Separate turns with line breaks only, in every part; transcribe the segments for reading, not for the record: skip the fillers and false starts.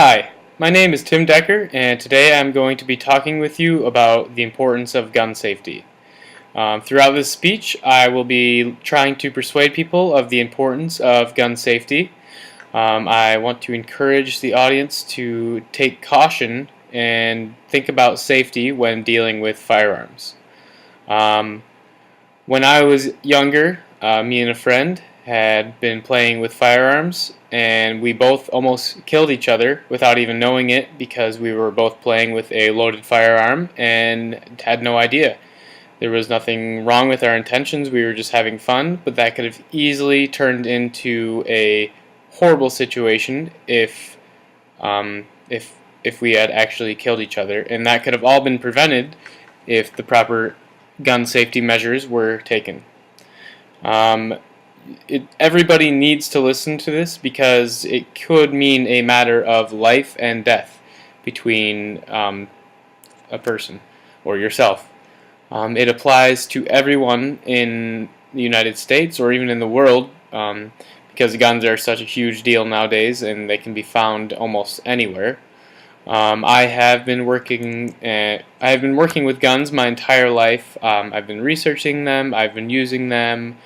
Hi, my name is Tim Decker, and today I'm going to be talking with you about the importance of gun safety. Throughout this speech, I will be trying to persuade people of the importance of gun safety. I want to encourage the audience to take caution and think about safety when dealing with firearms. Um, when I was younger, me and a friend had been playing with firearms, and we both almost killed each other without even knowing it because we were both playing with a loaded firearm and had no idea. There was nothing wrong with our intentions, we were just having fun, but that could have easily turned into a horrible situation um, if if we had actually killed each other, and that could have all been prevented if the proper gun safety measures were taken. Um, Everybody needs to listen to this because it could mean a matter of life and death between a person or yourself. It applies to everyone in the United States or even in the world because guns are such a huge deal nowadays and they can be found almost anywhere. I have been working with guns my entire life. I've been researching them. I've been using them,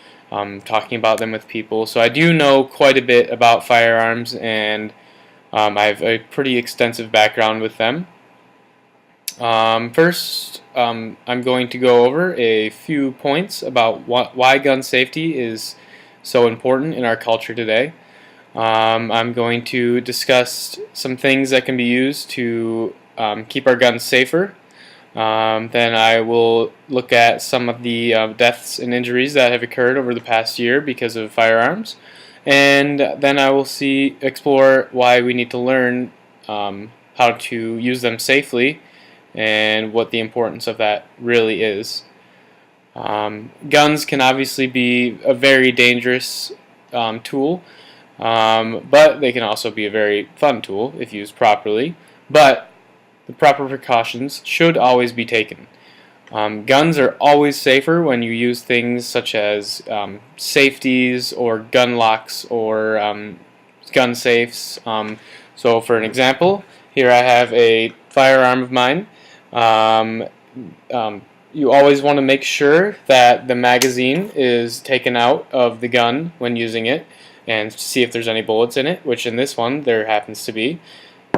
talking about them with people. So I do know quite a bit about firearms, and I have a pretty extensive background with them. First, I'm going to go over a few points about why gun safety is so important in our culture today. I'm going to discuss some things that can be used to keep our guns safer. Then I will look at some of the deaths and injuries that have occurred over the past year because of firearms. And then I will explore why we need to learn how to use them safely and what the importance of that really is. Guns can obviously be a very dangerous tool. But they can also be a very fun tool if used properly. But the proper precautions should always be taken. Guns are always safer when you use things such as safeties or gun locks or gun safes. So for an example, here I have a firearm of mine. Um, you always want to make sure that the magazine is taken out of the gun when using it and see if there's any bullets in it, which in this one there happens to be.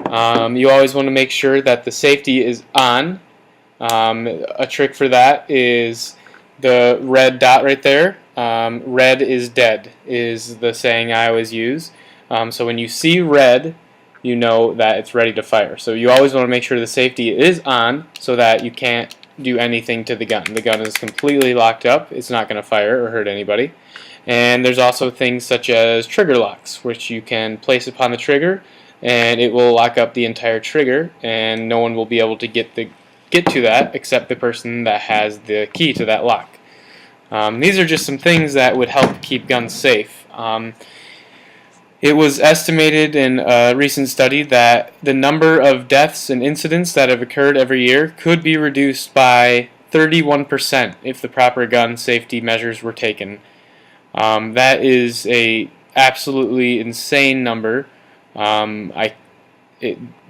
You always want to make sure that the safety is on. A trick for that is the red dot right there. Red is dead is the saying I always use. So when you see red, you know that it's ready to fire. So you always want to make sure the safety is on so that you can't do anything to the gun. The gun is completely locked up. It's not going to fire or hurt anybody. And there's also things such as trigger locks, which you can place upon the trigger and it will lock up the entire trigger, and no one will be able to get to that except the person that has the key to that lock. These are just some things that would help keep guns safe. It was estimated in a recent study that the number of deaths and incidents that have occurred every year could be reduced by 31% if the proper gun safety measures were taken. That is a absolutely insane number.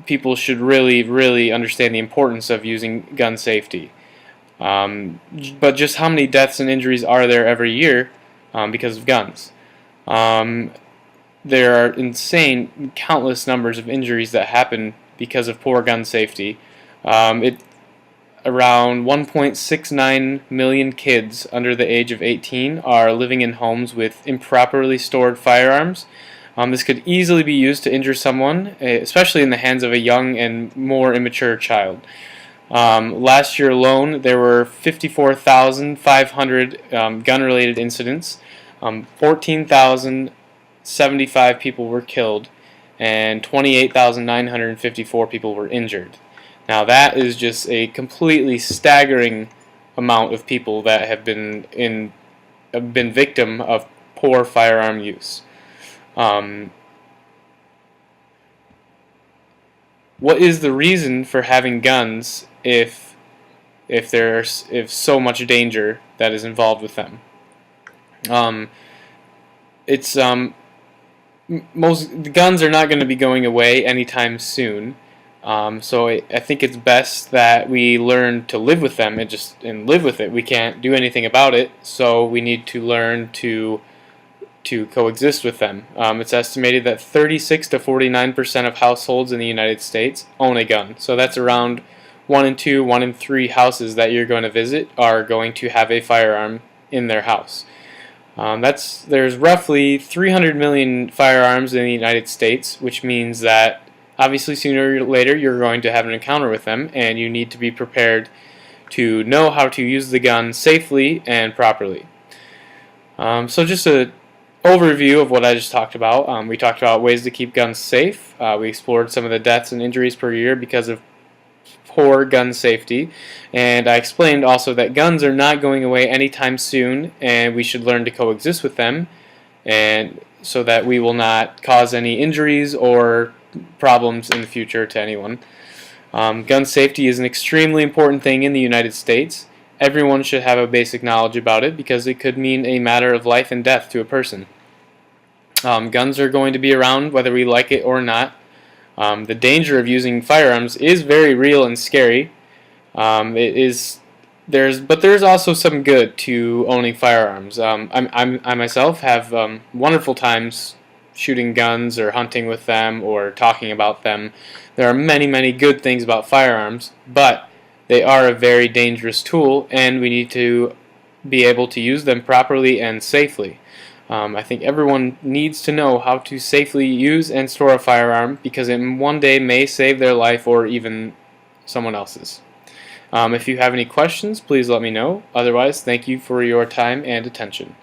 People should really understand the importance of using gun safety. But just how many deaths and injuries are there every year because of guns? There are insane, countless numbers of injuries that happen because of poor gun safety. Around 1.69 million kids under the age of 18 are living in homes with improperly stored firearms. This could easily be used to injure someone, especially in the hands of a young and more immature child. Last year alone, there were 54,500 gun-related incidents. 14,075 people were killed, and 28,954 people were injured. Now that is just a completely staggering amount of people that have been victim of poor firearm use. What is the reason for having guns if there's so much danger that is involved with them? It's most the guns are not going to be going away anytime soon. So I think it's best that we learn to live with them and live with it. We can't do anything about it, so we need to learn to coexist with them. It's estimated that 36 to 49% of households in the United States own a gun. So that's around 1 in 2, 1 in 3 houses that you're going to visit are going to have a firearm in their house. There's roughly 300 million firearms in the United States, which means that obviously sooner or later you're going to have an encounter with them, and you need to be prepared to know how to use the gun safely and properly. So just a overview of what I just talked about. We talked about ways to keep guns safe. We explored some of the deaths and injuries per year because of poor gun safety, and I explained also that guns are not going away anytime soon, and we should learn to coexist with them, and so that we will not cause any injuries or problems in the future to anyone. Gun safety is an extremely important thing in the United States. Everyone should have a basic knowledge about it because it could mean a matter of life and death to a person. Guns are going to be around whether we like it or not. The danger of using firearms is very real and scary. But there's also some good to owning firearms. I myself have wonderful times shooting guns or hunting with them or talking about them. There are many, many good things about firearms, but they are a very dangerous tool, and we need to be able to use them properly and safely. I think everyone needs to know how to safely use and store a firearm because it one day may save their life or even someone else's. If you have any questions, please let me know. Otherwise, thank you for your time and attention.